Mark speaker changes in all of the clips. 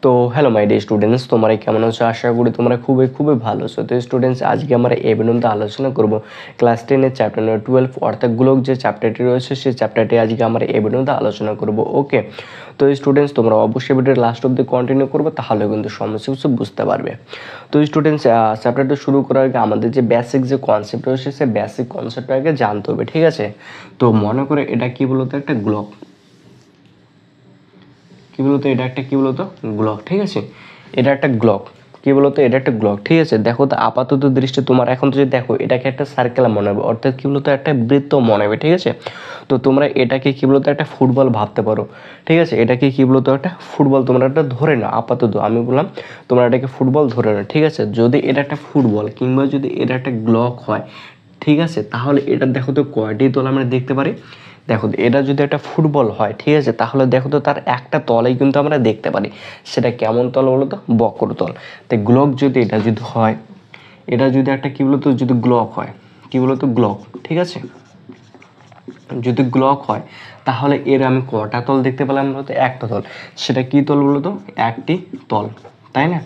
Speaker 1: তো hello my dear students, তোমরা কেমন আছো? আশা করি তোমরা খুবই খুবই ভালো আছো। তো স্টুডেন্টস, আজকে আমরা এই ভিডিওতে আলোচনা করব ক্লাস 10 চ্যাপ্টার নম্বর 12 অর্থাৎ গ্লোক যে চ্যাপ্টারটি রয়েছে সেই চ্যাপ্টারটি আজকে আমরা এই ভিডিওতে আলোচনা করব। ওকে, তো স্টুডেন্টস তোমরা অবশ্যই ভিডিওর লাস্ট অবধি কন্টিনিউ করবে, তাহলে কিন্তু সমস্ত কিছু বুঝতে পারবে। তো স্টুডেন্টস, চ্যাপ্টারটা শুরু করার আগে আমাদের যে বেসিক যে কনসেপ্ট রয়েছে সেই বেসিক কনসেপ্টটা আগে জানতে হবে, ঠিক আছে? তো মনে করে এটা কি বলতো, একটা গ্লোক, কি বলতো এটা একটা কি বলতো গ্লক, ঠিক আছে? এটা একটা গ্লক, কি বলতো এটা একটা গ্লক, ঠিক আছে? দেখো তো আপাতত দৃষ্টি তোমার এখন তো যদি দেখো এটাকে একটা সার্কেল মনে হবে, অর্থাৎ কি বলতো একটা বৃত্ত মনে হবে, ঠিক আছে? তো তোমরা এটাকে কি বলতো একটা ফুটবল ভাবতে পারো, ঠিক আছে? এটাকে কি বলতো একটা ফুটবল তোমরা একটা ধরে নাও, আপাতত আমি বললাম তোমরা এটাকে ফুটবল ধরে নাও, ঠিক আছে? যদি এটা একটা ফুটবল কিংবা যদি এটা একটা গ্লক হয়, ঠিক আছে, তাহলে এটা দেখো তো কয়টি তল আমরা দেখতে পারি। দেখো এটা যদি একটা ফুটবল হয়, ঠিক আছে, তাহলে দেখো তো তার একটা তলেই কিন্তু আমরা দেখতে পারি। সেটা কেমন তল বলো তো? বক্রতল। তাই গ্লক যদি এটা যদি হয়, এটা যদি একটা কি বলতো যদি গ্লক হয়, কি বলতো গ্লক, ঠিক আছে? যদি গ্লক হয় তাহলে এর আমি কটা তল দেখতে পেলাম বলতো? একটা তল। সেটা কি তল বলতো? একটি তল, তাই না?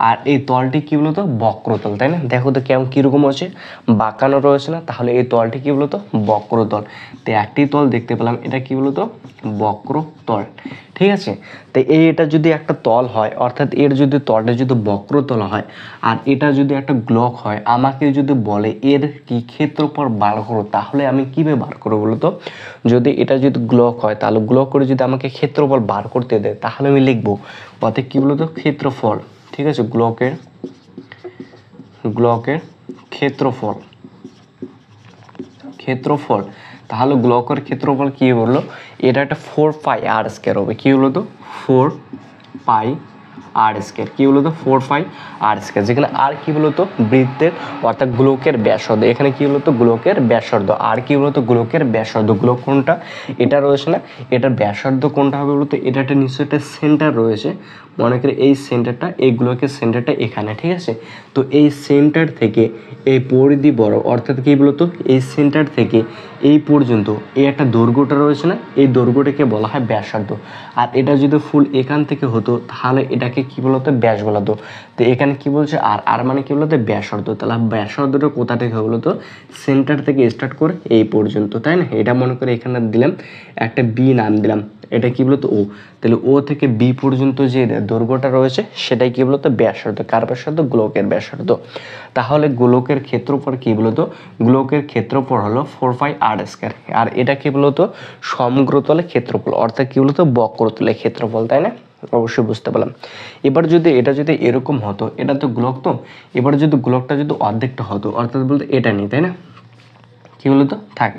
Speaker 1: আর এই তলটি কি বলতো? বক্রতল, তাই না? দেখো তো কেমন কীরকম আছে, বাঁকানো রয়েছে না? তাহলে এই তলটি কি বলতো? বক্রতল। তো একটি তল দেখতে পেলাম, এটা কি বলতো? বক্রতল, ঠিক আছে? তো এটা যদি একটা তল হয়, অর্থাৎ এর যদি তলটা যদি বক্রতল হয় আর এটা যদি একটা গ্লক হয়, আমাকে যদি বলে এর কি ক্ষেত্রফল বার করো, তাহলে আমি কীভাবে বার করবো বলতো? যদি এটা যদি গ্লক হয় তাহলে গ্লক করে যদি আমাকে ক্ষেত্রফল বার করতে দেয়, তাহলে আমি লিখবো পথে কি বলতো? ক্ষেত্রফল, ঠিক আছে? গ্লকের ক্ষেত্রফল, তাহলে গ্লকের ক্ষেত্রফল কি বললো? এটা একটা 4πr² হবে, কি হলো তো? 4πr², কি হলো তো? 4πr², যেখানে আর কি হলো তো? বৃত্তের অর্থাৎ গ্লোকের ব্যাসার্ধ। এখানে কি হলো তো? গ্লোকের ব্যাসার্ধ। আর কি হলো তো? গ্লোকের ব্যাসার্ধ। গ্লোক কোনটা? এটা রয়েছে না? এটার ব্যাসার্ধ কোনটা হবে বলতো? এটা একটা নিশ্চয়ই একটা সেন্টার রয়েছে, মনে করে এই সেন্টারটা, এই গ্লোকের সেন্টারটা এখানে, ঠিক আছে? তো এই সেন্টার থেকে এই পরিধি বড়, অর্থাৎ কি বলতো? এই সেন্টার থেকে এই পর্যন্ত এই একটা দৈর্ঘ্যটা রয়েছে না? এই দৈর্ঘ্যটাকে বলা হয় ব্যাসার্ধ। আর এটা যদি ফুল এখান থেকে হতো তাহলে এটাকে কি বলতো? ব্যাস বলতো। তো এখানে কি বলছে? আর মানে কি বলতো? ব্যাসার্ধ। তাহলে ব্যাসার্ধটা কোথা থেকে বলতো? সেন্টার থেকে স্টার্ট করে এই পর্যন্ত, তাই না? এটা মনে করে এখানে দিলাম একটা বি নাম দিলাম, এটা কি বলতো? ও। তাহলে ও থেকে বি পর্যন্ত যে দৈর্ঘ্যটা রয়েছে সেটাই কি বলতো? ব্যাসার্ধ। কার ব্যাসার্ধ? গ্লোকের ব্যাসার্ধ। তাহলে গোলকের ক্ষেত্রফল কি বলতো? গ্লোকের ক্ষেত্রফল হলো 4πr²। আর এটা কি বলতো? সমগ্রতলের ক্ষেত্রফল, অর্থাৎ কি বলতো? বক্রতলের ক্ষেত্রফল, তাই না? অবশ্যই বুঝতে পারলাম। এবার যদি এটা যদি এরকম হতো, এটা তো গ্লোক, তো এবার যদি গ্লোকটা যদি অর্ধেকটা হতো, অর্থাৎ বলতে এটা নেই, তাই না? কি বলতো? থাক,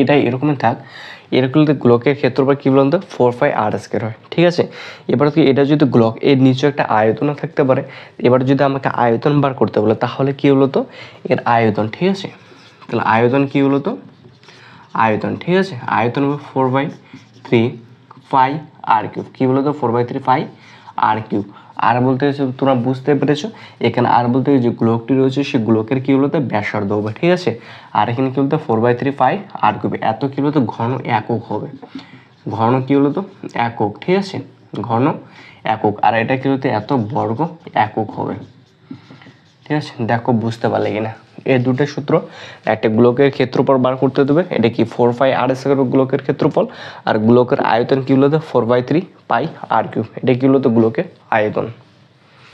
Speaker 1: এটা এরকমই থাক। এরকম গ্লোকের ক্ষেত্রফল কি বলতো? 4πr² হয়, ঠিক আছে? এবার কি এটা যদি গ্লোক, এর নিচে একটা আয়তনও থাকতে পারে। এবার যদি আমাকে আয়তন বার করতে বলে তাহলে কি বলতো? এর আয়তন, ঠিক আছে? তাহলে আয়তন কি বলতো? আয়তন, ঠিক আছে? আয়তন হবে 4/3πr³, কি বলতো? 4/3πr³। আর বলতে তোমরা বুঝতে পেরেছো, এখানে আর বলতে যে গ্লোকটি রয়েছে সেই গ্লোকের কি বলতো? ব্যাসার্ধ হবে, ঠিক আছে? আর এখানে কি বলতো? 4/3πr³ এত কি বলতো? ঘন একক হবে। ঘন কি বলতো? একক, ঠিক আছে? ঘন একক। আর এটা কি বলতো? এত বর্গ একক হবে, ঠিক আছে? দেখো বুঝতে পারলে কিনা? এই দুটো সূত্র, একটা গ্লোকের ক্ষেত্রফল বার করতে দেবে, এটা কি 4πr² গ্লোকের ক্ষেত্রফল, আর গ্লোকের আয়তন কি বলতো? 4/3πr³, এটা কি বলতো? গ্লোকের আয়তন।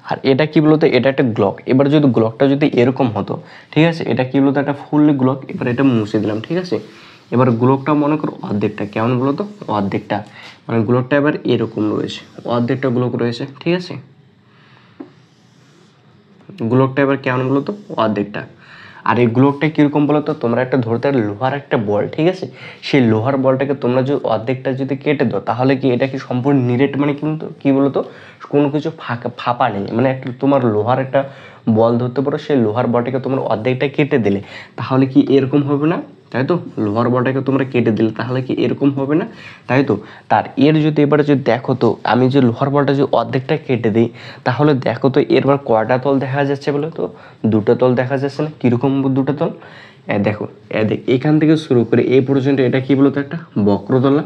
Speaker 1: আর এটা কি বলতো? এটা একটা গ্লক। এবার যদি গ্লকটা যদি এরকম হতো, ঠিক আছে, এটা কি বলতো? একটা ফুললি গ্লক। এবার এটা মুছে দিলাম, ঠিক আছে? এবার গ্লকটা মনে করো অর্ধেকটা, কেমন বলতো? অর্ধেকটা, মানে গ্লকটা এবার এরকম রয়েছে, অর্ধেকটা গ্লক রয়েছে, ঠিক আছে? গ্লোকটা এবার কেমন বলতো? অর্ধেকটা। আর এই গ্লোকটা কীরকম বলতো? তোমরা একটা ধরতে লোহার একটা বল, ঠিক আছে? সেই লোহার বলটাকে তোমরা যদি অর্ধেকটা যদি কেটে দাও তাহলে কি এটা কি সম্পূর্ণ নিরেট, মানে কিন্তু কি বলতো? কোনো কিছু ফাঁপা নেই, মানে একটা তোমার লোহার একটা বল ধরতে পারো, সেই লোহার বলটাকে তোমরা অর্ধেকটা কেটে দিলে তাহলে কি এরকম হবে না? তাই তো? লোহার বলটাকে তোমরা কেটে দিলে তাহলে কি এরকম হবে না? তাই তো? তার এর যদি এবারে যদি দেখো তো, আমি যে লোহার বলটা যদি অর্ধেকটা কেটে দিই তাহলে দেখো তো এরবার কয়টা তল দেখা যাচ্ছে বলো তো? দুটো তল দেখা যাচ্ছে না? কীরকম দুটো তল? দেখো দেখ এখান থেকে শুরু করে এই পর্যন্ত এটা কি বলতো একটা বক্রতলা,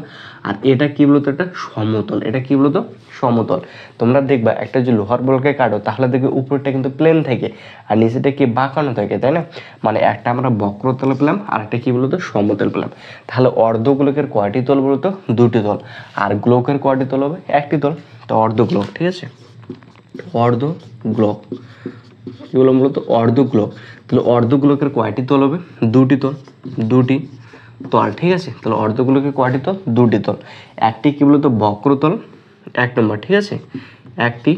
Speaker 1: আর এটা কি বলতো একটা সমতল। এটা কি বলতো সমতল। তোমরা দেখবা একটা যে লোহার বলকে কাটো তাহলে দেখবে উপরটা কিন্তু প্লেন থাকে আর নিচেটা কি বাঁকানো থাকে, তাই না? মানে একটা আমরা বক্রতল পেলাম আর একটা কি বলতো সমতল পেলাম। তাহলে অর্ধগোলকের কয়টি তল বলতো? দুটি তল। আর গোলকের কয়টি তল হবে? একটি তল। তো অর্ধগোলক, ঠিক আছে, অর্ধগোলক কি বললাম বলতো? অর্ধগোলক। তাহলে অর্ধগোলকের কয়টি তল হবে? দুটি তল, দুটি তল, ঠিক আছে। তাহলে অর্ধগোলকের কয়টি তল? দুটি তল। একটি কি বলতো বক্রতল, 1 নম্বর, ঠিক আছে, একটি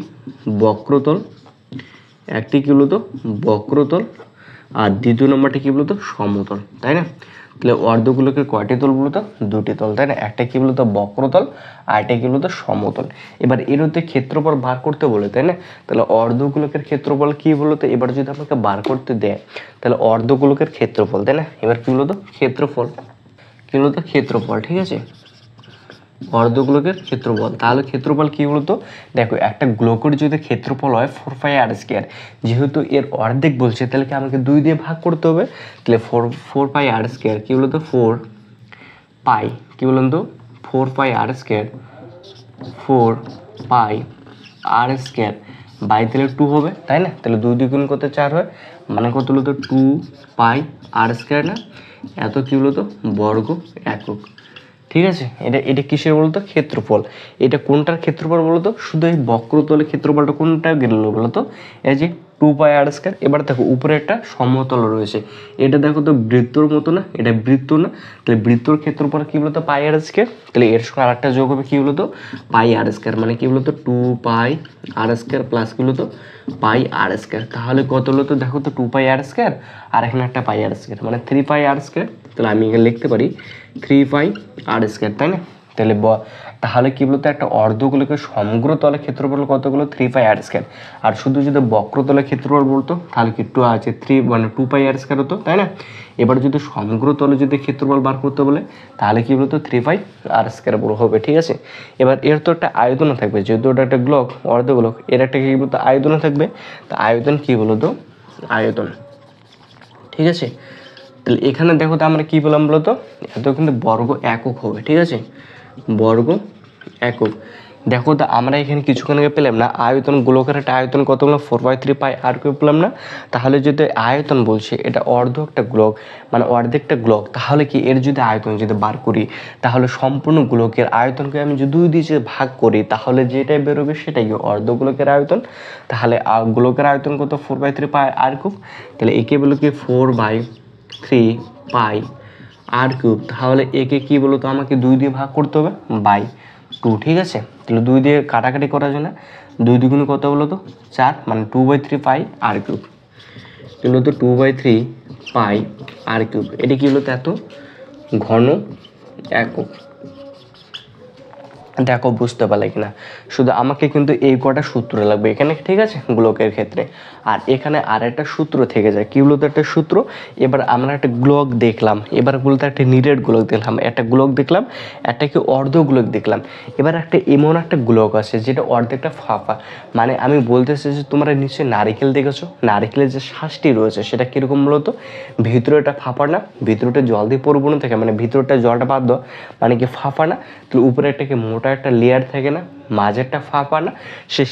Speaker 1: বক্রতল, একটি কি বলতো বক্রতল, আর দ্বিতীয় নম্বরটি কি বলতো সমতল, তাই না? তাহলে অর্ধগোলকের কয়টি তল বলতো? দুটি তল, তাই না? একটা কি বলতো বক্রতল আর একটা কি বলতো সমতল। এবার এর হতে ক্ষেত্রফল বার করতে বলে, তাই না? তাহলে অর্ধগোলকের ক্ষেত্রফল কি বলতো? এবার যদি আমাকে বার করতে দেয় তাহলে অর্ধগোলকের ক্ষেত্রফল, তাই না? এবার কি বলতো ক্ষেত্রফল, কি বলতো ক্ষেত্রফল, ঠিক আছে, অর্ধগোলকের ক্ষেত্রফল। তাহলে ক্ষেত্রফল কি বলতো? দেখো একটা গোলকের যদি ক্ষেত্রফল হয় 4πr², যেহেতু এর অর্ধেক বলছে তাহলে কি আমাকে 2 দিয়ে ভাগ করতে হবে। তাহলে 4πr² কি বলতো 4 পাই, কি বলুন তো 4πr², 4πr² বাই তাহলে 2 হবে, তাই না? তাহলে 2 দিয়ে গুণ করতে 4 হয়, মানে কত বলতো 2πr², না এত কি বলতো বর্গ একক, ঠিক আছে। এটা এটা কিসের বলতো? ক্ষেত্রফল। এটা কোনটার ক্ষেত্রফল বলতো? শুধু এই বক্রতলের ক্ষেত্রফলটা কোনটা গেল বলতো? এই যে 2πr²। এবার দেখো উপরে একটা সমতল রয়েছে, এটা দেখো তো বৃত্তর মতো না, এটা বৃত্ত না, তাহলে বৃত্তর ক্ষেত্রফল কি বলতো πr²। তাহলে এর সঙ্গে আরেকটা যোগ হবে কি বলতো πr², মানে কি বলতো 2πr² প্লাস কি বলতো πr²। তাহলে কত বলতো? দেখো তো 2πr² আর এখানে একটা πr², মানে 3πr²। তাহলে আমি এখানে লিখতে পারি 3πr², তাই না? তাহলে তাহলে কি বলতো একটা অর্ধগোলকের সমগ্র তলের ক্ষেত্রফল কতগুলো? 3πr²। আর শুধু যদি বক্রতলের ক্ষেত্রফল বলতো তাহলে কি 2 আছে 3 মানে 2πr² হতো, তাই না? এবার যদি সমগ্র তলে যদি ক্ষেত্রফল বার করতে বলে তাহলে কি বলতো 3πr² বড় হবে, ঠিক আছে। এবার এর তো একটা আয়তন থাকবে, যেহেতু ওটা একটা গোলক অর্ধগোলক, এর একটা কি বলতো আয়তন থাকবে। তা আয়তন কি বলতো? আয়তন, ঠিক আছে। তাহলে এখানে দেখো তো আমরা কি বললাম বলতো? এত কিন্তু বর্গ একক হবে, ঠিক আছে, বর্গ একক। দেখো তো আমরা এখানে কিছুক্ষণ আগে পেলাম না আয়তন, গোলকের একটা আয়তন কত বললাম? 4/3πr³ পেলাম না? তাহলে যদি আয়তন বলছে এটা অর্ধ একটা গোলক, মানে অর্ধেকটা গোলক, তাহলে কি এর যদি আয়তন যদি বার করি তাহলে সম্পূর্ণ গোলকের আয়তনকে আমি যদি 2 দিয়ে ভাগ করি তাহলে যেটাই বেরোবে সেটাই অর্ধ গোলকের আয়তন। তাহলে গোলকের আয়তন কত? 4/3πr³। তাহলে একে বলো কি 4/3πr³। তাহলে একে কি বলতো আমাকে 2 দিয়ে ভাগ করতে হবে বাই 2, ঠিক আছে। তাহলে 2 দিয়ে কাটাকাটি করার জন্য 2 দ্বিগুণ কত বলতো 4, মানে 2/3πr³। এগুলো তো 2/3πr³। এটি কি বলতো এত ঘন একক। দেখো বুঝতে পারলে কিনা? শুধু আমাকে কিন্তু এই কটা সূত্র লাগবে এখানে, ঠিক আছে, গোলকের ক্ষেত্রে। আর এখানে আর একটা সূত্র থেকে যায়, কি বলতো একটা সূত্র। এবার আমরা একটা গোলক দেখলাম, এবার বলতে একটা নিরেট গোলক দেখলাম, একটা গোলক দেখলাম, একটা কি অর্ধ গোলক দেখলাম। এবার একটা এমন একটা গোলক আছে যেটা অর্ধেকটা ফাঁপা, মানে আমি বলতেছি যে তোমরা নিশ্চয়ই নারিকেল দেখেছো, নারিকেলের যে শ্বাসটি রয়েছে সেটা কিরকম বলতো? ভিতরেটা ফাঁপা না, ভিতরটা জল দিয়ে পরিপূর্ণ থাকে, মানে ভিতরটা জলটা বাদ দাও, মানে কি ফাঁপা না। তাহলে উপরে একটা কি মোটা একটা লেয়ার থাকে না, মাঝেরটা ফাঁপা না,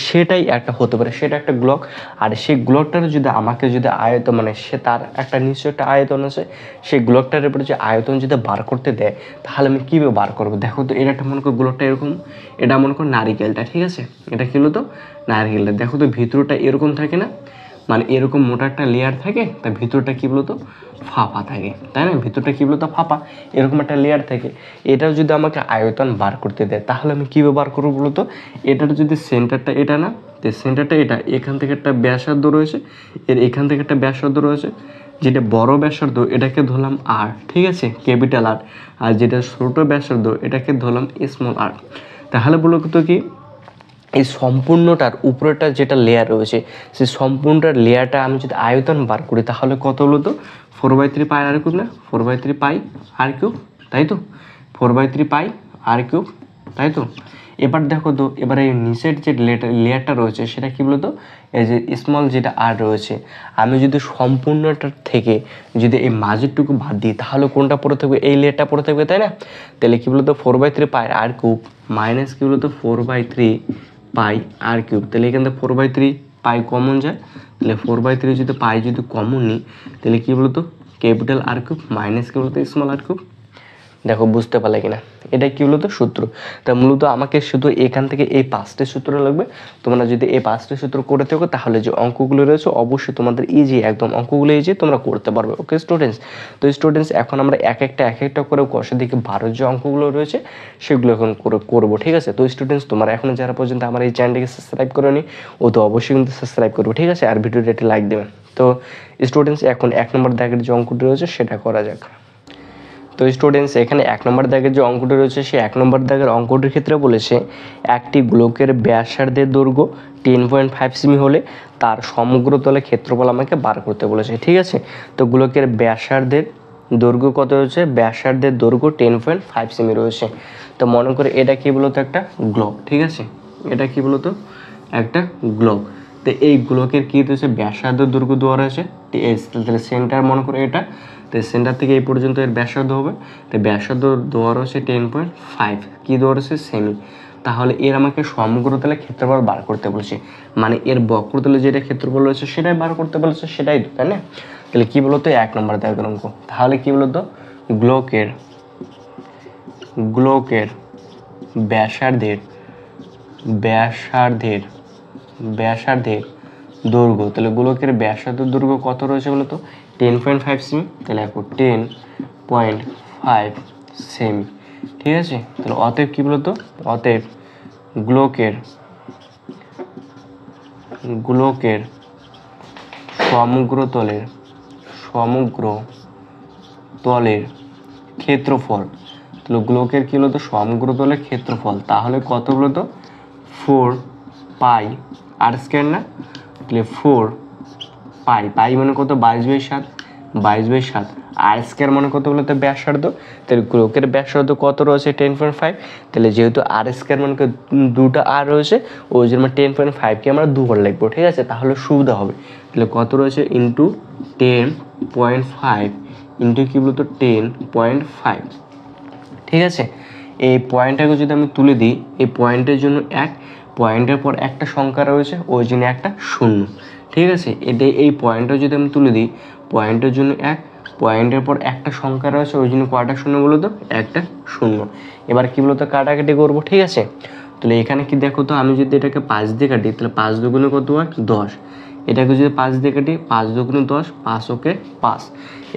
Speaker 1: সেটাই একটা হতে পারে, সেটা একটা গোলক। আর সেই গোলকটার যদি আমাকে যদি আয়তন, মানে সে তার একটা নিশ্চয় একটা আয়তন আছে, সেই গোলকটার উপরে যে আয়তন যদি বার করতে দেয় তাহলে আমি কীভাবে বার করবো? দেখো তো এটা একটা মনে করো গোলকটা এরকম, এটা মনে করো নারিকেলটা, ঠিক আছে, এটা কি হলো তো নারিকেলটা। দেখো তো ভিতরটা এরকম থাকে না, মানে এরকম মোটা একটা লেয়ার থাকে, তার ভিতরটা কি বলতো ফাঁপা থাকে, তাই না? ভিতরটা কি বলতো ফাঁপা, এরকম একটা লেয়ার থাকে। এটাও যদি আমাকে আয়তন বার করতে দেয় তাহলে আমি কীভাবে বার করবো বলতো? এটার যদি সেন্টারটা এটা না, তো সেন্টারটা এটা, এখান থেকে একটা ব্যাসার্ধ রয়েছে, এর এখান থেকে একটা ব্যাসার্ধ রয়েছে, যেটা বড় ব্যাসার্ধ এটাকে ধরলাম আর, ঠিক আছে, ক্যাপিটাল আর। আর যেটা ছোট ব্যাসার্ধ এটাকে ধরলাম স্মল আর। তাহলে বলো তো কি এই সম্পূর্ণটার উপরেটা যেটা লেয়ার রয়েছে সেই সম্পূর্ণটার লেয়ারটা আমি যদি আয়তন বার করি তাহলে কত হলো তো 4/3πr³ না, 4/3πr³, তাই তো 4/3πr³, তাই তো। এবার দেখো তো, এবার এই নিচের যে লেয়ারটা রয়েছে সেটা কি বলতো, এই যে স্মল যেটা আর রয়েছে, আমি যদি সম্পূর্ণটার থেকে যদি এই মাঝেরটুকু বাদ দিই তাহলে কোনটা পড়ে থাকবে, এই লেয়ারটা পড়ে থাকবে, তাই না? তাহলে কি বলতো 4/3 পাই আর কিউব মাইনাস কি বলতো 4/3 পাই আর কিউব। তাহলে এখান থেকে 4/3 পাই কমন যায়, তাহলে 4/3 যদি পাই যদি কমন নিই তাহলে কি বলতো ক্যাপিটাল আর কিউব মাইনাস কি বলতো স্মল আর কিউব। দেখো বুঝতে পারলে কিনা, এটা কি বলতো সূত্র। তা মূলত আমাকে শুধু এখান থেকে এই 5টি সূত্র লাগবে। তোমরা যদি এই 5টি সূত্র করে থাকো তাহলে যে অঙ্কগুলো রয়েছে অবশ্যই তোমাদের ইজি, একদম অঙ্কগুলো ইজি তোমরা করতে পারবে। ওকে স্টুডেন্টস, তো স্টুডেন্টস এখন আমরা এক একটা করে কষে দিকে 12 যে অঙ্কগুলো রয়েছে সেগুলো এখন করবো, ঠিক আছে? তো স্টুডেন্টস তোমরা এখন যারা পর্যন্ত আমার এই চ্যানেলটিকে সাবস্ক্রাইব করোনি ও তো অবশ্যই কিন্তু সাবস্ক্রাইব করবো, ঠিক আছে? আর ভিডিওটা একটি লাইক দেবেন। তো স্টুডেন্টস এখন 1 নম্বর দাগের যে অঙ্কটি রয়েছে সেটা করা যাক। তো স্টুডেন্টস এখানে 1 নম্বর দাগের যে অঙ্কটি রয়েছে সেই 1 নম্বর দাগের অঙ্কটির ক্ষেত্রে বলেছে একটি গোলকের ব্যাসার্ধের দৈর্ঘ্য 10.5 সেমি হলে তার সমগ্র তলে ক্ষেত্রফল আমাকে বার করতে বলেছে, ঠিক আছে? তো গোলকের ব্যাসার্ধের দৈর্ঘ্য কত রয়েছে, ব্যাসার্ধের দৈর্ঘ্য 10.5 সেমি রয়েছে। তো মনে করে এটা কি বলতো একটা গ্লোব, ঠিক আছে? এটা কি বলতো একটা গ্লোব। তো এই গোলকের কি রয়েছে ব্যাসার্ধ দৈর্ঘ্য দেওয়া রয়েছে, তাহলে সেন্টার মনে করে এটা, তো সেন্টার থেকে এই পর্যন্ত এর ব্যাসার্ধ হবে, তো ব্যাসার্ধ দেওয়া রয়েছে 10.5, কি দেওয়া রয়েছে সেমি। তাহলে এর আমাকে সমগ্র তলে ক্ষেত্রফল বার করতে বলেছে, মানে এর বক্রতলে যেটা ক্ষেত্রফল রয়েছে সেটাই বার করতে বলেছে, সেটাই তো, তাই না? তাহলে কি বলতো 1 নম্বর দাগের অঙ্ক। তাহলে কি বলতো গোলকের ব্যাসার্ধের দৈর্ঘ্য, তাহলে গোলকের ব্যাসার্ধ দৈর্ঘ্য কত রয়েছে বলতো 10.5 সেমি, তাহলে এখন 10.5 সেমি, ঠিক আছে? তাহলে অতএব কি বলতো, অতএব গোলকের সমগ্র তলের ক্ষেত্রফল, তাহলে গোলকের কি বলতো সমগ্র তলের ক্ষেত্রফল, তাহলে কত বলতো 4 পাই আর স্কয়ার না, তাহলে 4 পাই মানে কত 22/7 আর স্কয়ার মানে কত বলতো ব্যাসার্ধ, তাহলে গোলকের ব্যাসার্ধ কত রয়েছে 10.5, তাহলে যেহেতু আর স্কয়ার মানে দুটো আর রয়েছে ওই জন্য 10.5কে আমরা দুবার লিখবো, ঠিক আছে? তাহলে সুবিধা হবে। তাহলে কত রয়েছে ইন্টু 10.5 ইন্টু কি বলতো 10.5, ঠিক আছে? এই পয়েন্টটাকে যদি আমি তুলে দিই, এই পয়েন্টের জন্য 1, পয়েন্টের পর একটা সংখ্যা রয়েছে ওই জন্য একটা শূন্য, ঠিক আছে? এই পয়েন্টটা যদি আমি তুলে দিই, পয়েন্টের জন্য 1, পয়েন্টের পর একটা সংখ্যা রয়েছে ওই জন্য কয়টা শূন্য বলতো একটা শূন্য। এবার কি বলতো কাটাকাটি করবো, ঠিক আছে? তাহলে এখানে কি দেখো তো, আমি যদি এটাকে 5 দিয়ে কাটি তাহলে 5 দুগুণে কত হয় 10, এটাকে যদি 5 দিয়ে কাটি 5 দুগুণে 10, 5 ওকে 5,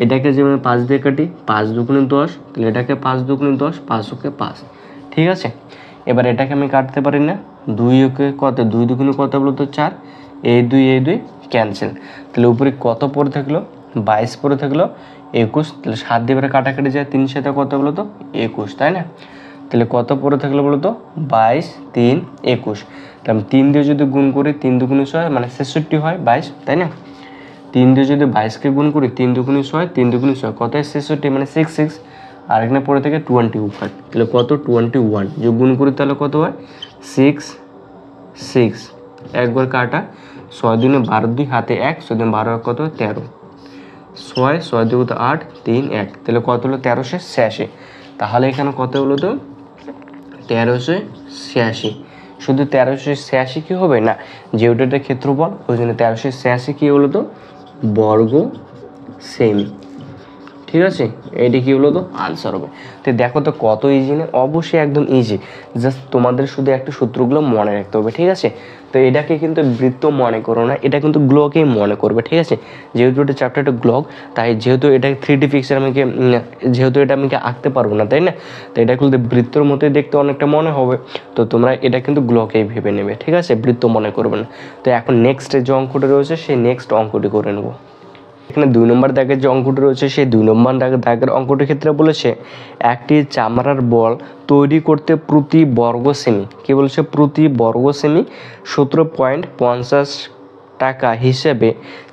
Speaker 1: এটাকে যদি আমি 5 দিয়ে কাটি 5 দুগুণে 10, তাহলে এটাকে 5 দুগুণে 10, 5 ওকে 5, ঠিক আছে? এবার এটাকে আমি কাটতে পারি না, 2 ওকে কত 2 দুগুণে কত বলতো 4, এই 2 ক্যান্সেল, তাহলে উপরে কত পড়ে থাকলো 22 পড়ে থাকলো 21, তাহলে 7 দিয়ে কাটাকাটি যায় 3 সাথে কত বলতো 21, তাই না? তাহলে কত পড়ে থাকলো বলতো 22, 3, 21, তাহলে 3 দিয়ে যদি গুণ করি 3 দুগুণে 6 মানে 66 হয় 22, তাই না? 3 দিয়ে যদি 22কে গুণ করি 3 দুগুণে 6, 3 দুগুণে 6 কত হয় 66 মানে 66, আর এখানে পড়ে থেকে 21, তাহলে কত 21 যোগ গুণ করি তাহলে কত হয় 6, একবার কাটা 6 দিনে 12, 2 হাতে 1, 6 দিনে 12 কত 13, 6 2 8, 3 1, তাহলে কত হলো 1386, তাহলে এখানে কত হলো তো 1386, শুধু 1386 কি হবে না, যেহেতু এটা ক্ষেত্রফল ওই জন্য 1386 কি হলো তো বর্গ সেমি, ঠিক আছে? এইটা কি হলো তো আনসার হবে। তো দেখো তো কত ইজি না, অবশ্যই একদম ইজি, জাস্ট তোমাদের শুধু একটা সূত্রগুলো মনে রাখতে হবে, ঠিক আছে? তো এটাকে কিন্তু বৃত্ত মনে করো না, এটা কিন্তু গ্লকেই মনে করবে, ঠিক আছে? যেহেতু এটা চ্যাপ্টারটা গ্লক, তাই যেহেতু এটা 3D পিকচার যেহেতু এটা আমি আঁকতে পারবো না, তাই না? তো এটা কিন্তু বৃত্তর মতোই দেখতে অনেকটা মনে হবে, তো তোমরা এটা কিন্তু গ্লকেই ভেবে নেবে, ঠিক আছে? বৃত্ত মনে করবে না। তো এখন নেক্সট যে অঙ্কটা রয়েছে সেই নেক্সট অঙ্কটি করে নেবো। এখানে 2 নম্বর দাগের যে অঙ্কটি রয়েছে সেই 2 নম্বর দাগের অঙ্কটির ক্ষেত্রে বলেছে একটি চামড়ার বল তৈরি করতে প্রতি বর্গ সেমি, কি বলছে প্রতি বর্গ সেমি 17.50 টাকা হিসেবে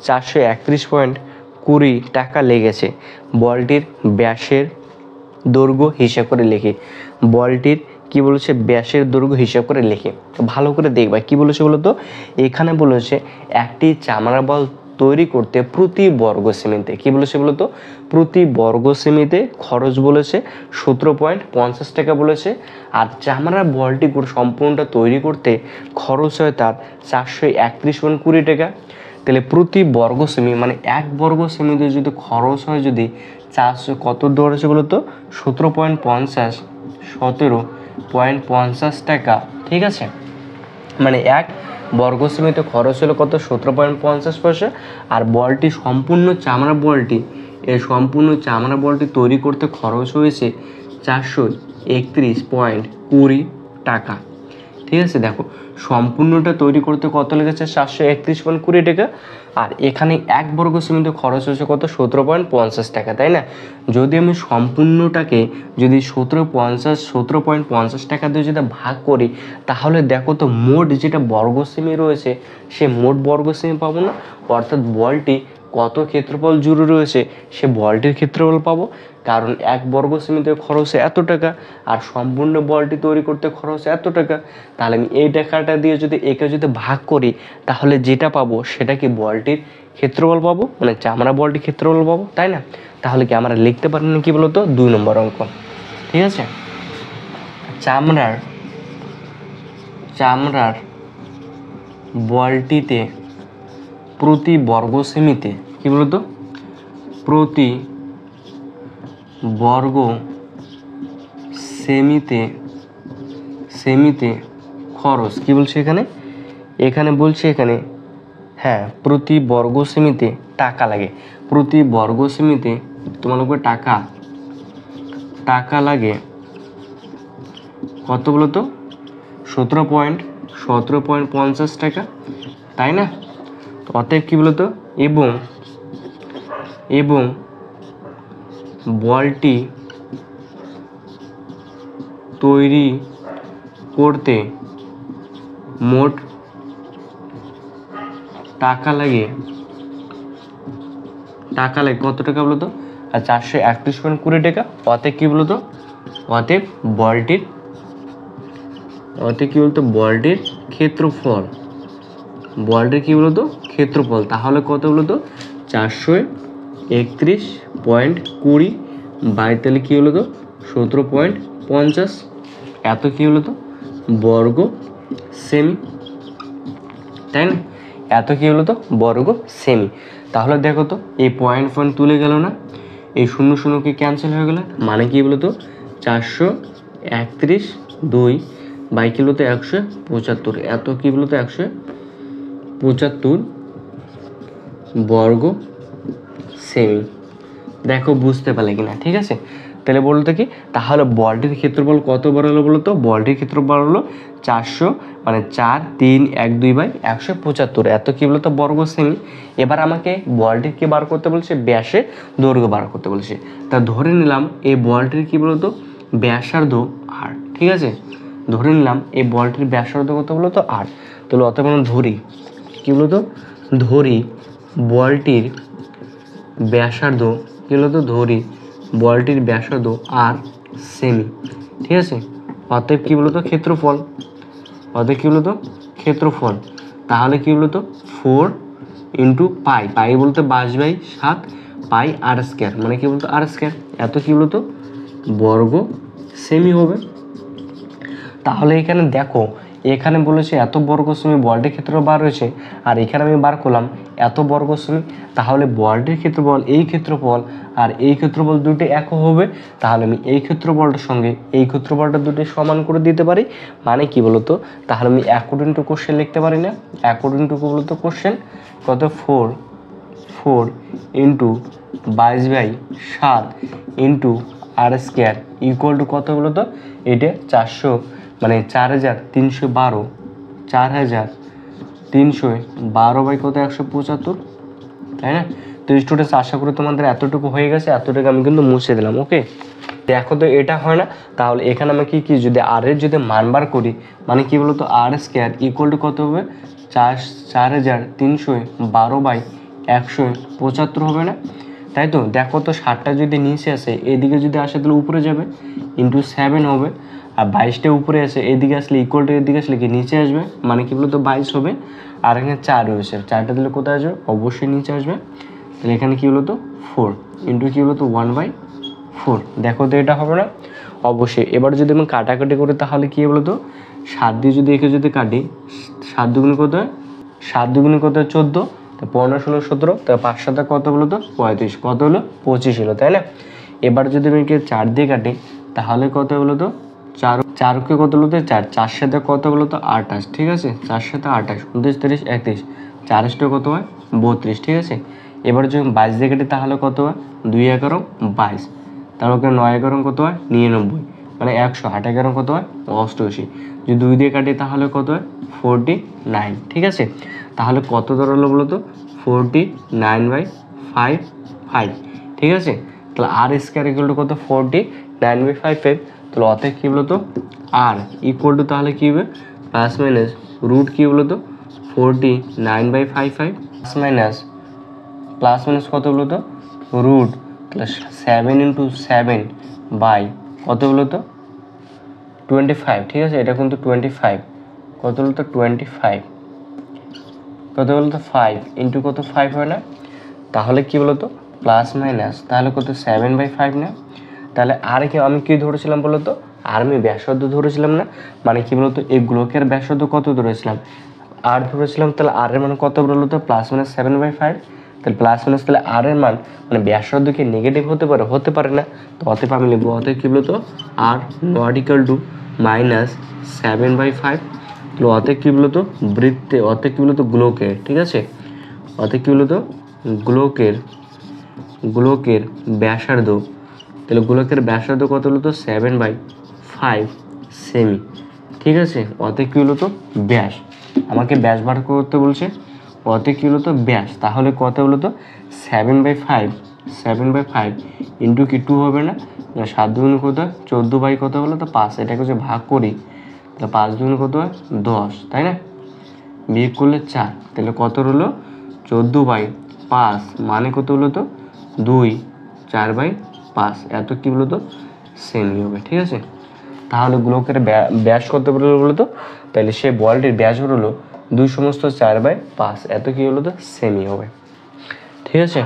Speaker 1: 431.20 টাকা লেগেছে। বলটির ব্যাসের দৈর্ঘ্য হিসাব করে লিখি। বলটির কি বলেছে ব্যাসের দৈর্ঘ্য হিসাব করে লেখে। তো ভালো করে দেখবা কি বলেছে বলো তো, এখানে বলেছে একটি চামড়া বল তৈরি করতে প্রতি বর্গ সেমিতে, কি বলেছে বলো তো, প্রতি বর্গ সেমিতে খরচ বলেছে 17.50 টাকা বলেছে। আর চামড়ার বলটি সম্পূর্ণটা তৈরি করতে খরচ হয় তার 431.20 টাকা। তাহলে প্রতি বর্গ সেমি মানে এক বর্গ সেমিতে যদি খরচ হয় যদি 400 কত ধরেছে বলো তো 17.50 টাকা, ঠিক আছে। মানে এক বর্গ সেমিতে খরচ হলো কত 17.50 পয়সা। আর বলটি সম্পূর্ণ চামড়া বলটি, এই সম্পূর্ণ চামড়া বলটি তৈরি করতে খরচ হয়েছে 431.20 টাকা, ঠিক আছে। দেখো সম্পূর্ণটা তৈরি করতে কত লেগেছে 431.20 টাকা। আর এখানে এক বর্গ সেমিতে খরচ হয়েছে কত 17.50 টাকা, তাই না। যদি আমি সম্পূর্ণটাকে যদি 17.50 টাকা দিয়ে যদি ভাগ করি তাহলে দেখো তো মোট যেটা বর্গ সেমি রয়েছে সে মোট বর্গ সেমি পাবো না, অর্থাৎ বলটি কত ক্ষেত্রফল জুড়ে রয়েছে সে বলটির ক্ষেত্রফল পাবো। কারণ এক বর্গ সেমিতে খরচ এত টাকা আর সম্পূর্ণ বলটি তৈরি করতে খরচ এত টাকা। তাহলে আমি এই টাকাটা দিয়ে যদি একে যদি ভাগ করি তাহলে যেটা পাবো সেটা কি বলটির ক্ষেত্রফল পাবো, মানে চামড়া বলটির ক্ষেত্রফল পাবো, তাই না। তাহলে কি আমরা লিখতে পারি না কি বলতো 2 নম্বর অঙ্ক, ঠিক আছে। চামড়ার বলটিতে প্রতি বর্গ সেমিতে কি বলতো প্রতি বর্গ সেমিতে খরচ কি বলছে এখানে বলছে এখানে, হ্যাঁ প্রতি বর্গ সেমিতে টাকা লাগে, প্রতি বর্গ সেমিতে তোমার উপর টাকা লাগে কত বলতো 17.50 টাকা, তাই না। তো অতএব কি বলতো এবং বলটি তৈরি করতে মোট টাকা লাগে কত টাকা বলতো 431.20 টাকা। অতএব কি বলতো বলটির ক্ষেত্রফল, তাহলে কত বলতো 431.20 বাই তাহলে কি হলো তো 17.50, এত কি হলো তো বর্গ সেমি, তাই না। এত কি হলো তো বর্গ সেমি। তাহলে দেখো তো এই পয়েন্ট তুলে গেল না, এই 0 কি ক্যান্সেল হয়ে গেল, মানে কি বলতো 431.2 বাই কি বলতো 175, এত কি বলতো 175 বর্গ সেমি। দেখো বুঝতে পারলে কিনা, ঠিক আছে। তাহলে বলতো কি, তাহলে বলটির ক্ষেত্রফল কত বড় হলো বলতো, বলটির ক্ষেত্রফল হলো 400 মানে 4312 বাই 175, এত কি বলতো বর্গ সেমি। এবার আমাকে বলটির কি বার করতে বলছে, ব্যাসের দৈর্ঘ্য বার করতে বলছে। তা ধরে নিলাম এই বলটির কি বলতো ব্যাসার্ধ আর, ঠিক আছে। ধরে নিলাম এই বলটির ব্যাসার্ধ কত বলতো আর, তাহলে অত ধরি কি বলতো বলটির ব্যাসার্ধ কি বলতো বলটির ব্যাসার্ধ আর সেমি, ঠিক আছে। অতএব কি বলতো ক্ষেত্রফল, তাহলে কি বলতো 4 ইন্টু পাই বলতে 22/7 পাই আর স্কয়ার, মানে কি বলতো আর স্কয়ার, এত কি বলতো বর্গ সেমি হবে। তাহলে এখানে দেখো এখানে বলেছে এত বর্গ সেমি বলটির ক্ষেত্রফল বার হয়েছে, আর এখানে আমি বার করলাম এত বর্গ সেমি। তাহলে বলটির ক্ষেত্রফল এই ক্ষেত্রফল আর এই ক্ষেত্রফল দুটি এক হবে, তাহলে আমি এই ক্ষেত্রফলটার সঙ্গে এই ক্ষেত্রফলটা দুটি সমান করে দিতে পারি। মানে কি বলতো, তাহলে আমি অ্যাকর্ডিং টু কোশ্চেন লিখতে পারি না, অ্যাকর্ডিং টু বলতো কোশ্চেন কত 4 ইন্টু 22/7 ইন্টু আর স্কয়ার ইকুয়াল টু কত বলতো, এটা 400 মানে 4312, 4312 বাই কত 175, তাই না। তো স্টুডেন্টস আশা করি তোমাদের এতটুকু হয়ে গেছে, এতটুকু আমি কিন্তু মুছে দিলাম। ওকে, দেখো তো এটা হয় না, তাহলে এখানে আমি কি যদি আর এর যদি মান বার করি, মানে কি বলতো আর স্কয়ার ইকুয়াল টু কত হবে 4312 বাই 175 হবে না, তাই তো। দেখো তো 7টা যদি নিচে আসে এদিকে যদি আসে তাহলে উপরে যাবে, ইন্টু 7 হবে। আর 22টা উপরে আছে, এদিকে আসলে ইকুয়াল টু এদিকে আসলে কি নিচে আসবে, মানে কি বলতো 22 হবে। আর এখানে 4 রয়েছে, 4টা দিলে কোথায় আসবে, অবশ্যই নিচে আসবে। তাহলে এখানে কি বলতো 4 ইন্টু কি বলতো 1/4। দেখো তো এটা হবে না, অবশ্যই। এবার যদি আমি কাটাকাটি করি তাহলে কি বলতো 7 দিয়ে যদি একে যদি কাটি, 7 দুগুণে কত হয়, 7 দুগুণে কত হয় 14, তো 15 16 17, তো 5 7 কত বলতো 35, কত হলো 25 হলো, তাই না। এবার যদি আমি একে 4 দিয়ে কাটি তাহলে কত বলতো 4কে কত বলতো 4, 4 সাথে কত বলতো 28, ঠিক আছে, 4 সাথে 28, 29 30 31, 4 কত হয় 32, ঠিক আছে। এবার যদি 22 দিয়ে কাটি তাহলে কত হয় 2 11 22, তারপর 9 11 কত হয় 99, মানে 100, 8 11 কত হয় 88, যদি 2 দিয়ে কাটি তাহলে কত হয় 49, ঠিক আছে। তাহলে কত দাঁড়ালো বলতো 49/5, ঠিক আছে। তাহলে আর স্কোয়ার ইকুয়াল টু কত 49/5, তাহলে অতএব কী বলতো আর ইকুয়াল টু তাহলে কী হবে প্লাস মাইনাস রুট কী বলতো 49/5 প্লাস মাইনাস কত বলতো রুট, তাহলে 7 × 7 বাই কত বলতো 25, ঠিক আছে। এটা কিন্তু 25, কত বলতো 25, কত বলতো 5 ইন্টু কত 5 হয় না, তাহলে কি বলতো প্লাস মাইনাস তাহলে কত 7/5 না। তাহলে আর কি আমি কি ধরেছিলাম বলতো, আর আমি ব্যাসার্ধ ধরেছিলাম না, মানে কি বলতো এই গোলকের ব্যাসার্ধ কত ধরেছিলাম আর ধরেছিলাম, তাহলে আর এর মান কত বলতো প্লাস মাইনাস 7/5, তাহলে প্লাস মাইনাস তাহলে আর এর মান মানে ব্যাসার্ধ কি নেগেটিভ হতে পারে, হতে পারে না। তো অতএব আমি লিখবো অতএব কি বলতো আর নট ইকুয়াল টু -7/5, তাহলে অতএব কি বলতো বৃত্তে, অতএব কি বলতো গোলকের, ঠিক আছে, অতএব কি বলতো গোলকের ব্যাসার্ধ, তাহলে গোলকের ব্যাসার্ধ কত বলতো 7/5 সেমি, ঠিক আছে। অতএব কি বলতো ব্যাস, আমাকে ব্যাস বার করতে বলছে, অতএব কি বলতো ব্যাস, তাহলে কত বলতো 7/5 ইন্টু কি 2 হবে না, 7 দুগুণ কত 14 কত বলো তো 5, এটাকে যে ভাগ করি তাহলে 5 দুগুণ কত হয় 10, তাই না, বিয়োগ করলে 4, তাহলে কত হলো 14/5, মানে কত হলো তো 2 4/5, এত কি বলতো সেমি হবে, ঠিক আছে। তাহলে গোলকের ব্যাস কত বলতো, তাহলে সেই বলটির ব্যাস হলো 2/4/5, এত কি হলো তো সেমি হবে, ঠিক আছে।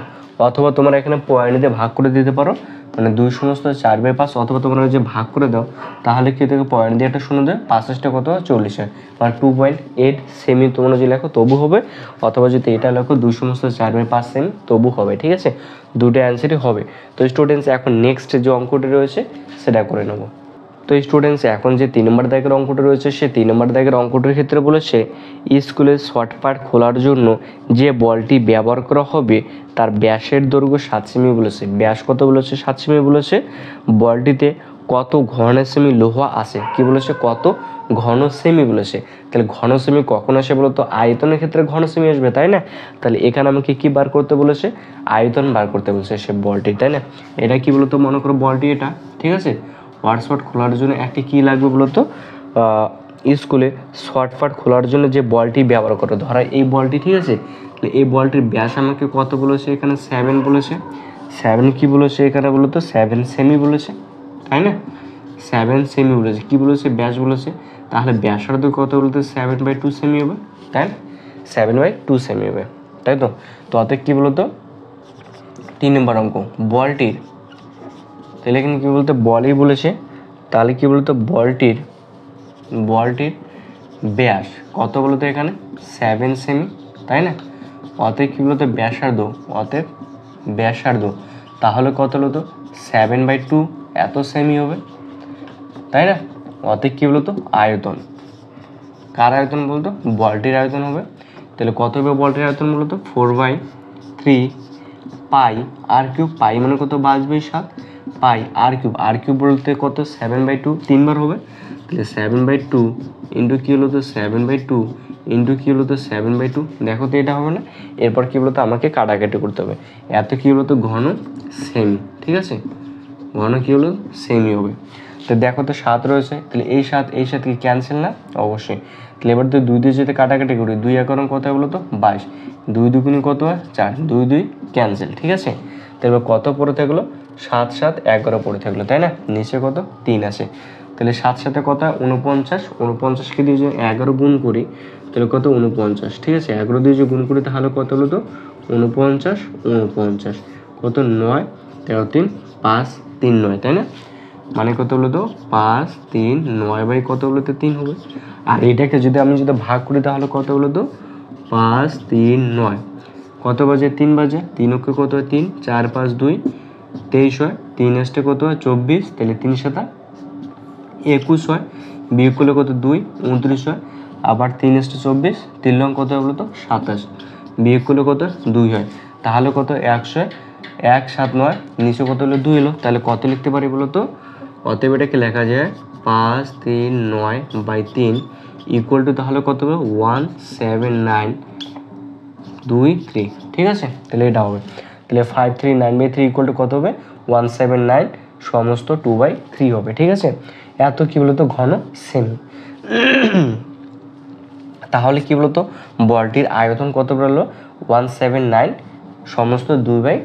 Speaker 1: অথবা তোমরা এখানে পয়েন্ট দিয়ে ভাগ করে দিতে পারো, মানে 2/4/5, অথবা তোমরা যে ভাগ করে দাও তাহলে কি থেকে পয়েন্ট দিয়ে একটা শূন্য দেয় 5টা কত 40, মানে 2.8 সেমি তোমরা যদি লেখো তবু হবে, অথবা যদি এটা লেখো 2/4/5 সেমি তবু হবে, ঠিক আছে। দুটো অ্যান্সারই হবে। তো স্টুডেন্টস এখন নেক্সট যে অঙ্কটি রয়েছে সেটা করে নেব। তো স্টুডেন্টস এখন যে 3 নম্বর দাগের অঙ্কটা রয়েছে সেই 3 নম্বর দাগের অঙ্কটির ক্ষেত্রে বলেছে স্কুলের শর্ট পার্ট খোলার জন্য যে বলটি ব্যবহার করা হবে তার ব্যাসের দৈর্ঘ্য 7 সেমি বলেছে। ব্যাস কত বলেছে 7 সেমি বলেছে। বলটিতে কত ঘন সেমি লোহা আছে, কি বলেছে কত ঘন সেমি বলেছে। তাহলে ঘন সেমি কখন আসে বলতো, আয়তনের ক্ষেত্রে ঘন সেমি আসবে, তাই না। তাহলে এখানে আমাকে কি বার করতে বলেছে, আয়তন বার করতে বলেছে সে বলটি, তাই না। এটা কি বলতো মনে করো বলটি এটা, ঠিক আছে। ওয়ার্ডশট খোলার জন্য একটি কী লাগবে বলতো, স্কুলে শর্টপাট খোলার জন্য যে বলটি ব্যবহার করে, ধরা এই বলটি, ঠিক আছে। তাহলে এই বলটির ব্যাস আমাকে কত বলেছে এখানে 7 বলেছে। 7 কি বলেছে এখানে বলতো 7 সেমি বলেছে, তাই না। 7 সেমি বলেছে, কি বলেছে ব্যাস বলেছে। তাহলে ব্যাসার্ধ কত বলতো 7/2 সেমি হবে, তাই না, 7/2 সেমি হবে, তাই তো। তো অতএব কি বলতো 3 নম্বর অঙ্ক বলটির, তাহলে এখানে কী বলতো বলই বলেছে, তাহলে কি বলতো বলটির ব্যাস কত বলতো এখানে 7 সেমি, তাই না। অতএব কি বলতো ব্যাসার্ধ, তাহলে কত বলতো 7/2 এত সেমি হবে, তাই না। অতএব কি বলতো আয়তন, কার আয়তন বলতো বলটির আয়তন হবে। তাহলে কত হবে বলটির আয়তন বলতো 4/3 পাই আর কিউব, পাই মানে কত 5/7 পাই আর কিউব বলতে কত 7/2 3বার হবে। তাহলে 7/2 ইন্টু কী হলো তো 7/2 ইন্টু কী হলো তো 7/2, দেখো তো এটা হবে না। এরপর কী বলতো আমাকে কাটাকাটি করতে হবে, এত কী হলো তো ঘন সেমি, ঠিক আছে, ঘন কী হলো সেমি হবে। তো দেখো তো 7 রয়েছে, তাহলে এই 7 কি ক্যান্সেল না, অবশ্যই। তাহলে এবার তো 2 দিয়ে যদি কাটাকাটি করি 2 11 কত হয় বলো তো 22, 2 দুগুণে কত হয় 4, 2 2 ক্যান্সেল, ঠিক আছে। তাহলে কত পড়ে থাকলো 7 7 11 পড়ে থাকলো, তাই না। নিচে কত 3 আছে, তাহলে 7 সাথে কত হয় 49, 49কে দিয়ে যদি 11 গুণ করি তাহলে কত 49, ঠিক আছে। 11 দিয়ে যদি গুণ করি তাহলে কত হলো তো 49, 49 কত 9, 13 3 5 3 9, তাই না? মানে কত হলো তো 5 3 9 বাই কত হলো তো 3 হবে। আর এটাকে যদি আমি যদি ভাগ করি তাহলে কত হলো তো 5 3 9 কত বাজে 3 বাজে, 3 অক্ষে কত হয় 3, 4 5 2 23 হয়, 3 আসতে কত হয় 24, তাহলে 3 সাথে 21 হয়, বিয়োগ করলে কত 2 29 হয়, আবার 3 আসতে 24, 3 লং কত হলো তো 27, বিয়োগ করলে কত 2 হয়, তাহলে কত 100, 1 7 9 নিচে কত হলো 2 এলো, তাহলে কত লিখতে পারি বলো তো? অতএব এটাকে লেখা যায় 5 3 9 বাই 3 ইকুয়াল টু তাহলে কত হবে 179 2 3, ঠিক আছে। তাহলে এটা হবে, তাহলে 539/3 ইকুয়াল টু কত হবে 179 সমস্ত 2/3 হবে, ঠিক আছে। এত কি বলতো ঘন সেমি। তাহলে কি বলতো বলটির আয়তন কত বেরোলো 179 সমস্ত 2/3,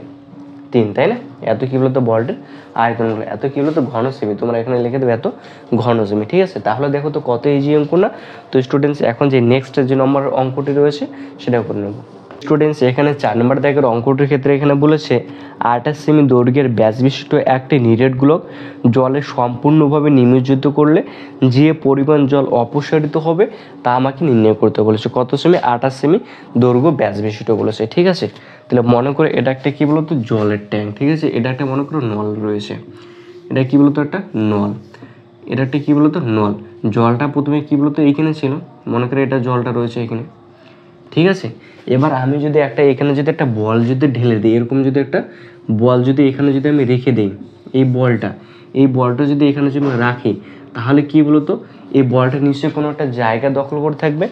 Speaker 1: তাই না? এত কি বলতো বলটির আয়তন, এত কি বলতো ঘন সেমি, তোমরা এখানে লিখে দেবে এত ঘন সেমি, ঠিক আছে। তাহলে দেখো তো কত ইজি অঙ্ক না। তো স্টুডেন্টস এখন যে নেক্সট যে নম্বর অঙ্কটি রয়েছে সেটা করে নেব। স্টুডেন্টস এখানে 4 নম্বর দাগের অঙ্কটির ক্ষেত্রে এখানে বলেছে 28 সেমি দৈর্ঘ্যের ব্যাস বিশিষ্ট একটি নিরেট গোলক জলে সম্পূর্ণভাবে নিমজ্জিত করলে যে পরিমাণ জল অপসারিত হবে তা আমাকে নির্ণয় করতে বলেছে। কত সেমি? 28 সেমি দৈর্ঘ্য ব্যাস বিশিষ্ট বলেছে, ঠিক আছে। তাহলে মনে করে এটা একটা কি বলতো জলের ট্যাঙ্ক, ঠিক আছে। এটা একটা মনে করো নল রয়েছে, এটা কি বলতো একটা নল, এটা একটা কি বলতো নল। জলটা প্রথমে কি বলতো এইখানে ছিল, মনে করে এটা জলটা রয়েছে এখানে, ঠিক আছে। এবার আমি যদি একটা এখানে যদি একটা বল যদি ঢেলে দিই, এরকম যদি একটা বল যদি এখানে যদি আমি রেখে দিই, এই বলটা যদি এখানে যদি রাখি তাহলে কি বলতো এই বলটা নিশ্চয়ই কোনো একটা জায়গা দখল করে থাকবে।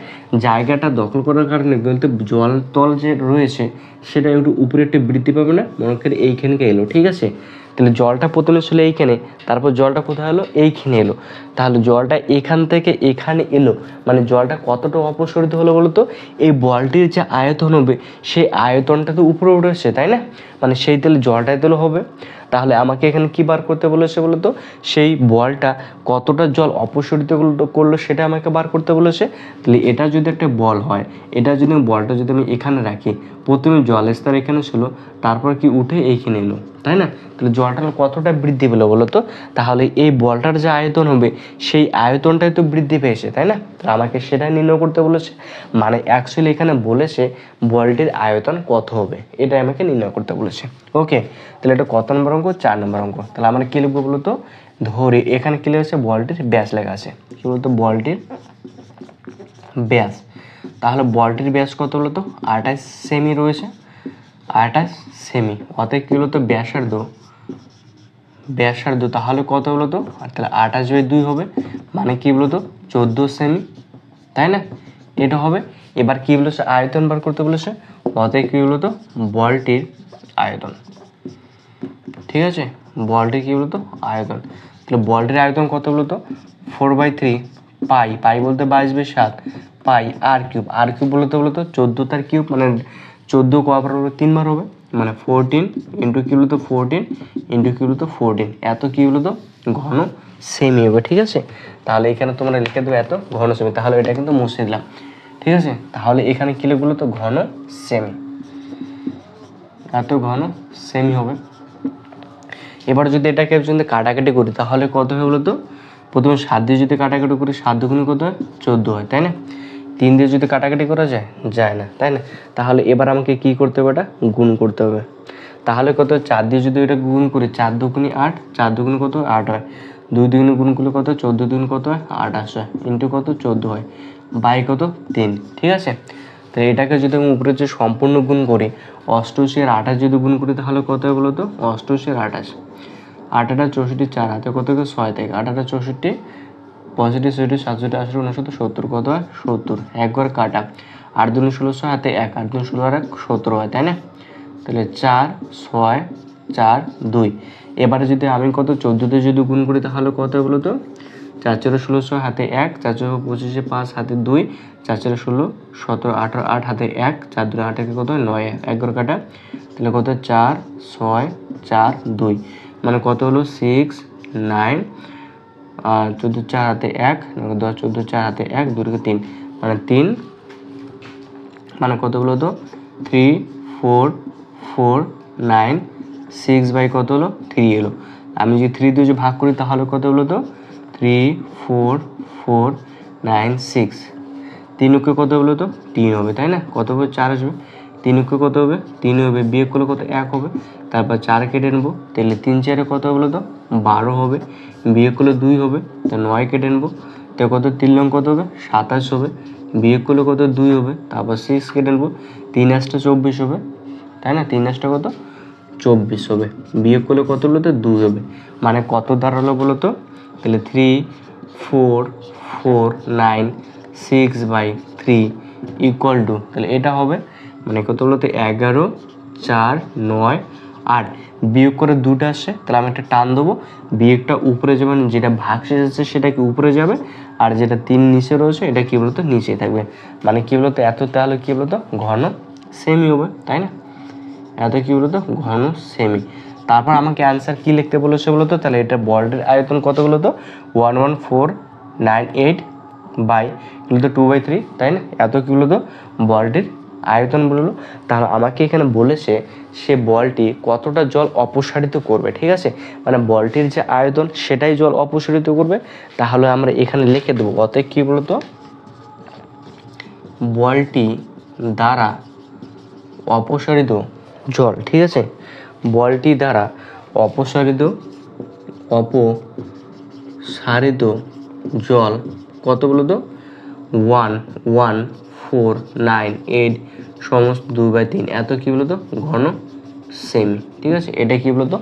Speaker 1: জায়গাটা দখল করার কারণে কিন্তু জল তল যে রয়েছে সেটা একটু উপরে একটু বৃদ্ধি পাবে না, মনে করে এইখানকে এলো, ঠিক আছে। তাহলে জলটা প্রথমে ছিল এইখানে, তারপর জলটা কোথায় এলো এইখানে এলো, তাহলে জলটা এখান থেকে এখানে এলো, মানে জলটা কতটা অপসারিত হলো বলতো এই বলটির যে আয়তন হবে সেই আয়তনটা তো উপরে উঠেছে, তাই না? মানে সেই তাহলে জলটাই তাহলে হবে। তাহলে আমাকে এখানে কি বার করতে বলেছে বলতো সেই বলটা কতটা জল অপসারিত করলো সেটা আমাকে বার করতে বলেছে। তাহলে এটা যদি একটা বল হয়, এটা যদি বলটা যদি আমি এখানে রাখি, প্রথমে জলের স্তর এখানে ছিল, তারপর কি উঠে এইখানে এলো, তাই না? তাহলে জলটা কতটা বৃদ্ধি পেলো বলো তো? তাহলে এই বলটার যে আয়তন হবে সেই আয়তনটাই তো বৃদ্ধি পেয়েছে, তাই না? তাহলে আমাকে সেটা নির্ণয় করতে বলেছে, মানে অ্যাকচুয়ালি এখানে বলেছে বলটির আয়তন কত হবে এটা আমাকে নির্ণয় করতে বলেছে। ওকে, তাহলে এটা কত নম্বর অঙ্ক? 4 নম্বর অঙ্ক। তাহলে আমরা কি লিখবো বলতো? ধরে এখানে কি লেখা আছে বলটির ব্যাস লেখা আছে, কি বলতো বলটির ব্যাস। তাহলে বলটির ব্যাস কত বলতো 28 সেমি রয়েছে, 28 সেমি, অতএব কি বলতো ব্যাসার্ধ তাহলে কত বলতো, তাহলে 28/2 হবে, মানে কি বলতো 14 সেমি, তাই না? এটা হবে। এবার কি বলেছে আয়তন বার করতে বলেছে, অতএব কি বলতো বলটির আয়তন, ঠিক আছে। বলটির কি বলতো আয়তন, তাহলে বলটির আয়তন কত বলতো 4/3 পাই বলতে 22/7 পাই আর কিউব বলতো 14 তার কিউব, মানে 14 কবার হবে 3 বার হবে, মানে 14 ইন্টু কি বলতো 14 ইন্টু কি বলতো 14, এত কি বলতো ঘন সেমি হবে, ঠিক আছে। তাহলে এখানে তোমরা লিখে দেবে এত ঘন সেমি, তাহলে এটা কিন্তু মুছে দিলাম, ঠিক আছে। তাহলে এখানে কি লিখবো তো ঘন সেমি, এত ঘন সেমি হবে। এবার যদি এটাকে যদি কাটাকাটি করি তাহলে কত হবে বলতো, প্রথমে 7 দিয়ে যদি কাটাকাটি করি 7 দুগুণে কত হয় 14 হয়, তাই না? 3 দিয়ে যদি কাটাকাটি করা যায় না, তাই না? তাহলে এবার আমাকে কি করতে হবে, এটা গুণ করতে হবে। তাহলে কত 4 দিয়ে যদি এটা গুণ করি 4 দুগুণে 8, 4 দুগুণে কত 8 হয়, 2 দুগুণে গুণ করলে কত 14 দুগুণে কত হয় 28 হয়, ইন্টু কত 14 হয়, বাই কত 3, ঠিক আছে। তো এটাকে যদি আমি উপরে যে সম্পূর্ণ গুণ করি 88 আর 28 যদি গুণ করি তাহলে কত হয় বলো তো 88 আর 28, 8 8 64, 4 হাতে কত 6 থেকে 8 8 64, পজিটিভ 67 67 80 69 70, কত হয় 70, একবার কাটা, 8 2 16 হাতে 1, 8 2 16 আর 1 17 হয়, তাই না? তাহলে 4 6 4 2। এবারে যদি আমি কত 14 যদি গুণ করি তাহলে কত হয় বলো তো 4 4 16 হাতে 1, 4 4 25 5 হাতে 2, 4 4 16 17 18 8 হাতে 1, 4 2 8 একে কত 9, একবার কাটা, তাহলে কত 4 6 4 2, মানে কত হলো 6 9 14 4 হাতে 1 10 14 4 হাতে 1 2 × 3 মানে 3 মানে কত হলো তো 3 4 4 9 6 বাই কত হলো 3 এলো। আমি যদি 3 দিয়ে ভাগ করি তাহলে কত হলো তো 3 4 4 9 6 3 অক্ষে কত হলো তো 3 হবে, তাই না? কত হবে 4 আসবে। 3 অক্ষে কত হবে 3 হবে, বিয়োগ করলে কত 1 হবে, তারপর 4 কেটে নেবো, তাহলে 3 4 কত হলো তো 12 হবে, বিয়োগ করলে 2 হবে, তো 9 কেটে নেবো, তো কত 3 লং কত হবে 27 হবে, বিয়োগ করলে কত 2 হবে, তারপর 6 কেটে নেবো, 3 8 24 হবে, তাই না? 3 8 কত 24 হবে, বিয়োগ করলে কত হলো তো 2 হবে, মানে কত দাঁড়ালো বলো তো? তাহলে 3 4 4 9 6/3 ইকুয়াল টু, তাহলে এটা হবে মানে কত হলো তো 11 4 9 8, বিয়োগ করে 2টা আসছে, তাহলে আমি একটা টান দেবো, বিয়োগটা উপরে যাবে, যেটা ভাগ শেষ আছে সেটা কি উপরে যাবে, আর যেটা 3 নিচে রয়েছে এটা কি বলতো নিচে থাকবে, মানে কি বলতো এত, তাহলে কি বলতো ঘন সেমি হবে, তাই না? এত কি বলতো ঘন সেমি। তারপর আমাকে অ্যান্সার কি লিখতে বলেছে বলতো? তাহলে এটা বলটির আয়তন কত বলতো 11498 বাই বলতো 2/3, তাই না? এত কি বলতো বলটির আয়তন বললো। তাহলে আমাকে এখানে বলেছে সে বলটি কতটা জল অপসারিত করবে, ঠিক আছে? মানে বলটির যে আয়তন সেটাই জল অপসারিত করবে, তাহলে আমরা এখানে লিখে দেবো অতএব কি বলতো বলটি দ্বারা অপসারিত জল, ঠিক আছে? বলটি দ্বারা অপসারিত জল কত বলতো 11498 সমস্ত 2/3 এত কি বলতো ঘন সেমি, ঠিক আছে? এটা কি বলতো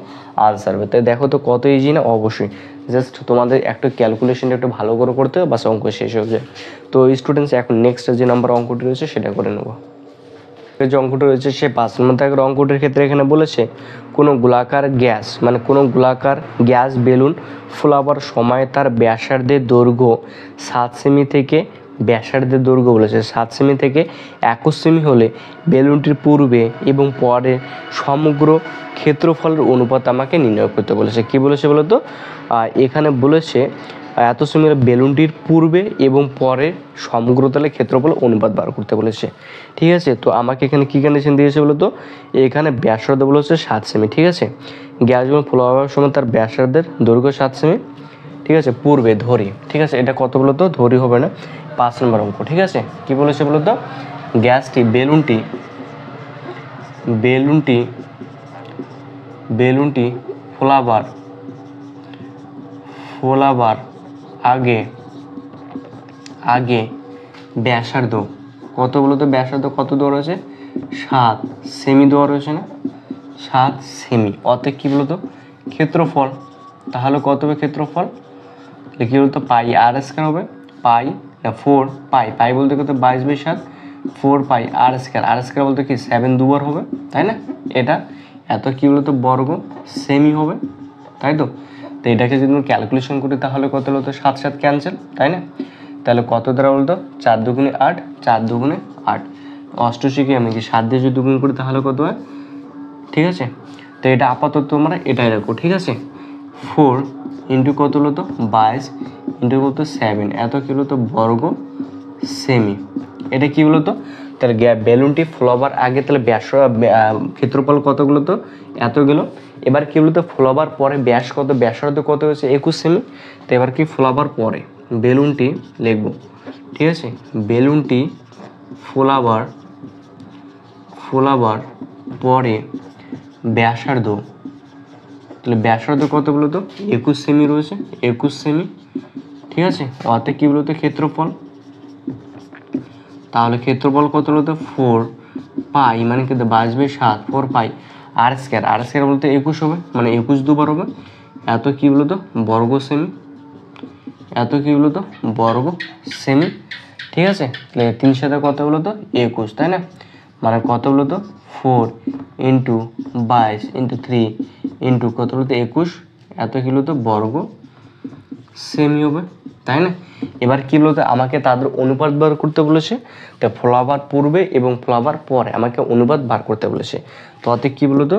Speaker 1: আনসার হবে। তাই দেখো তো কত ইজি না? অবশ্যই, জাস্ট তোমাদের একটু ক্যালকুলেশনটা একটু ভালো করে করতে হবে, বাস অঙ্ক শেষ হয়ে যায়। তো স্টুডেন্টস এখন নেক্সট যে নাম্বার অঙ্কটি রয়েছে সেটা করে নেবো। যে অঙ্কটা রয়েছে সে 5 নম্বর অঙ্কটির ক্ষেত্রে এখানে বলেছে কোনো গোলাকার গ্যাস, মানে কোনো গোলাকার গ্যাস বেলুন ফোলাবার সময় তার ব্যাসার্ধের দৈর্ঘ্য 7 সেমি থেকে, ব্যাসার্ধের দৈর্ঘ্য বলেছে 7 সেমি থেকে 21 সেমি হলে বেলুনটির পূর্বে এবং পরে সমগ্র ক্ষেত্রফলের অনুপাত আমাকে নির্ণয় করতে বলেছে। কি বলেছে বলতো? এখানে বলেছে এত সেমি বেলুনটির পূর্বে এবং পরে সমগ্র তলে ক্ষেত্রফল অনুপাত বার করতে বলেছে, ঠিক আছে? তো আমাকে এখানে কী কন্ডিশন দিয়েছে বলতো? এখানে ব্যাসার্ধ বলেছে 7 সেমি, ঠিক আছে? গ্যাস বেলুন ফোলাবার সময় তার ব্যাসার্ধের দৈর্ঘ্য 7 সেমি, ঠিক আছে? পূর্বে ধরি, ঠিক আছে? এটা কত বলতো ধরি হবে না, 5 নম্বর অঙ্ক, ঠিক আছে? কি বলেছে বলতো? গ্যাসটি বেলুনটি ফোলাবার আগে ব্যাসার্ধ কত বলতো? ব্যাসার্ধ কত দেওয়া রয়েছে 7 সেমি দেওয়া রয়েছে না, 7 সেমি। অতএব কি বলতো ক্ষেত্রফল, তাহলে কত হবে ক্ষেত্রফল? তাহলে কি বলতো পাই আর স্কয়ার হবে, পাই না 4 পাই বলতে কত 22/7, 4 পাই আর স্কয়ার বলতে কি 7 দুবার হবে, তাই না? এটা এত কি বলতো বর্গ সেমি হবে, তাই তো? তো এটাকে যদি আমরা ক্যালকুলেশন করি তাহলে কত হলো তো 7 7 ক্যান্সেল, তাই না? তাহলে কত দ্বারা বলতো 4 দুগুণে 8, 4 দুগুণে 8, 88 আমি কি 7 দিয়ে যদি দুগুণ করি তাহলে কত হয়, ঠিক আছে? তো এটা আপাতত তোমরা এটাই রাখো, ঠিক আছে? 4 ইন্টু কত হলো তো 22 ইন্টু কত 7, এত কি হলো তো বর্গ সেমি। এটা কি বলতো? তাহলে বেলুনটি ফোলাবার আগে তাহলে ক্ষেত্রফল কতগুলো তো এত গেল। এবার কি বলতো ফোলাবার পরে ব্যাস কত, ব্যাসার্ধ কত হয়েছে 21 সেমি। তো এবার কি ফোলাবার পরে বেলুনটি লিখবো, ঠিক আছে? বেলুনটি ফোলাবার পরে ব্যাসার্ধ, তাহলে ব্যাসার্ধ কত বলতো 21 সেমি রয়েছে, 21 সেমি, ঠিক আছে? অতএব কি বলতো ক্ষেত্রফল, তাহলে ক্ষেত্রফল কত বলতো 4 পাই মানে কিন্তু 22/7, 4 পাই আর স্কয়ার বলতে 21 হবে, মানে 21 দুবার হবে, এত কি বলতো বর্গ সেমি, এত কি বলতো বর্গ সেমি, ঠিক আছে? তাহলে 3 সাথে কত বলতো 21, তাই না? মানে কত বলতো 4 ইন্টু 22 ইন্টু 3 ইন্টু কত বলতো 21, এত কি বলতো বর্গ সেমি হবে, তাই না? এবার কি বলতো আমাকে তাদের অনুপাত বার করতে বলেছে, তো ফোলাবার পূর্বে এবং ফোলাবার পরে আমাকে অনুপাত বার করতে বলেছে। তো অতএব কি বলতো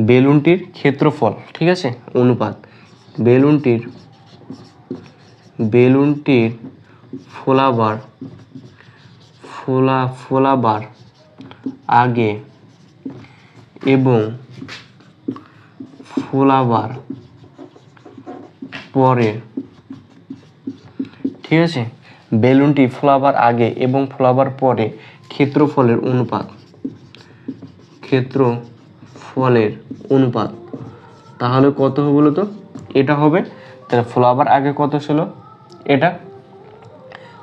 Speaker 1: বেলুনটির ক্ষেত্রফল, ঠিক আছে? অনুপাত বেলুনটির বেলুনটির ফোলাবার আগে এবং ফোলাবার পরে, ঠিক আছে, বেলুনটি ফোলাবার আগে এবং ফোলাবার পরে ক্ষেত্রফলের অনুপাত তাহলে কত হবে বলো তো? এটা হবে, তাহলে ফোলাবার আগে কত ছিল এটা,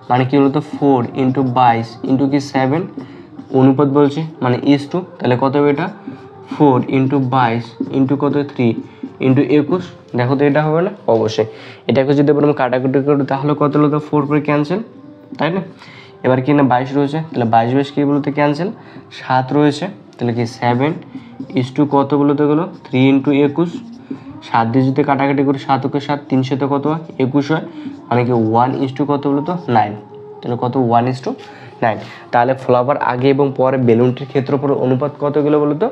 Speaker 1: মানে কি বলতো 4 × 22 ইন্টু কি 7 অনুপাত বলছে মানে ইস টু, তাহলে কত হবে এটা 4 × 22 ইন্টু কত 3 ইন্টু 21, দেখো তো এটা হবে না? অবশ্যই। এটাকে যদি আমরা কাটাকুটি করি তাহলে কত হলো তো 4 করে ক্যান্সেল, তাই না? এবার কি না 22 রয়েছে, তাহলে 22 কি বলতে ক্যান্সেল, 7 রয়েছে, তাহলে কি 7 ইস টু কত বলতে গেলো 3 × 21, 7 দিয়ে যদি কাটাকাটি করি 7 ওকে 7, 300 কত হয় 21 হয়, মানে কি 1 ইস টু কত বলতো 9, তাহলে কত 1:9। তাহলে ফ্লাওয়ার আগে এবং পরে বেলুনটির ক্ষেত্রফলের অনুপাত কত গেলো বলতো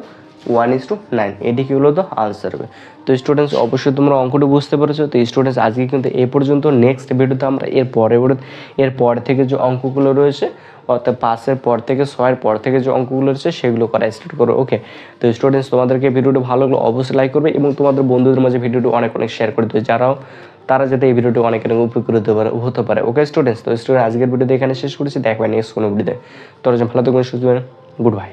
Speaker 1: 1:9, এটি কি হলো তো আনসার হবে। তো স্টুডেন্টস অবশ্যই তোমরা অঙ্কটা বুঝতে পেরেছো। তো স্টুডেন্টস আজকে কিন্তু এই পর্যন্ত, নেক্সট ভিডিওতে আমরা এর পর থেকে যে অঙ্কগুলো রয়েছে অর্থাৎ 5-এর পর থেকে 6-এর পর থেকে যে অঙ্কগুলো রয়েছে সেগুলো করা স্টার্ট করো। ওকে, তো স্টুডেন্টস তোমাদেরকে ভিডিওটি ভালো লাগলো অবশ্যই লাইক করবে এবং তোমাদের বন্ধুদের মাঝে ভিডিওটি অনেক শেয়ার করে দেবে, তারা যাতে এই ভিডিওটি অনেক উপকৃত হতে পারে। ওকে স্টুডেন্টস, তো স্টুডেন্ট আজকের ভিডিওতে এখানে শেষ করেছি, দেখবেন নেক্সট কোনো ভিডিওতে। তোরা ভালো থাকবেন, সুস্থ থাকবেন, গুড বাই।